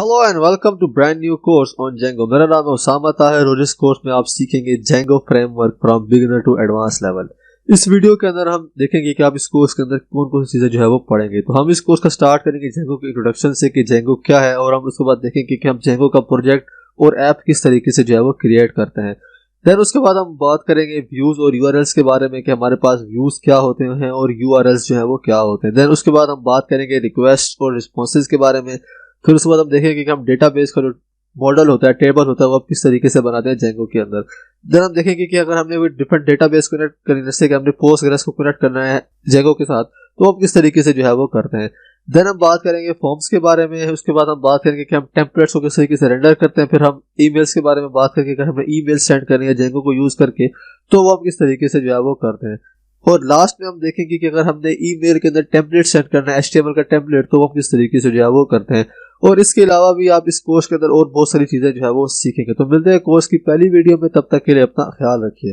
Hello and welcome to brand new course on Django. मेरा नाम है उसामा ताहिर और इस कोर्स में आप सीखेंगे Django framework from beginner to advance level. इस वीडियो के अंदर हम देखेंगे कि आप इस कोर्स के अंदर कौन कौन सी चीजें जो है वो पढ़ेंगे। तो हम इस कोर्स का स्टार्ट करेंगे जेंगो के इंट्रोडक्शन से कि जेंगो क्या है, और हम उसके बाद देखेंगे कि हम जेंगो का प्रोजेक्ट और ऐप किस तरीके से जो है वो क्रिएट करते हैं। देन उसके बाद हम बात करेंगे व्यूज और यूआरएल्स के बारे में कि हमारे पास व्यूज क्या होते हैं और यूआरएल्स जो है वो क्या होते हैं। देन उसके बाद हम बात करेंगे रिक्वेस्ट और रिस्पॉन्सेज के बारे में। फिर उसके बाद हम देखेंगे कि हम डेटाबेस का जो मॉडल होता है, टेबल होता है, वो आप किस तरीके से बनाते हैं जेंगो के अंदर। देन हम देखेंगे कि अगर हमने डिफरेंट डेटाबेस कनेक्ट करनी, जैसे कि हमने पोस्टग्रेस को कनेक्ट करना है जेंगो के साथ, तो हम किस तरीके से जो है वो करते हैं। देन हम बात करेंगे फॉर्म्स के बारे में। उसके बाद हम बात करेंगे कि हम टेम्पलेट्स को किस तरीके से रेंडर करते हैं। फिर हम ईमेल्स के बारे में बात करके, अगर हमें ईमेल सेंड करनी है जेंगो को यूज करके, तो वो हम किस तरीके से जो है वो करते हैं। और लास्ट में हम देखेंगे कि अगर हमने ईमेल के अंदर टेम्पलेट सेंड करना है, एचटीएमएल का टेम्पलेट, तो वो हम किस तरीके से जो है वो करते हैं। और इसके अलावा भी आप इस कोर्स के अंदर और बहुत सारी चीजें जो है वो सीखेंगे। तो मिलते हैं कोर्स की पहली वीडियो में, तब तक के लिए अपना ख्याल रखिए।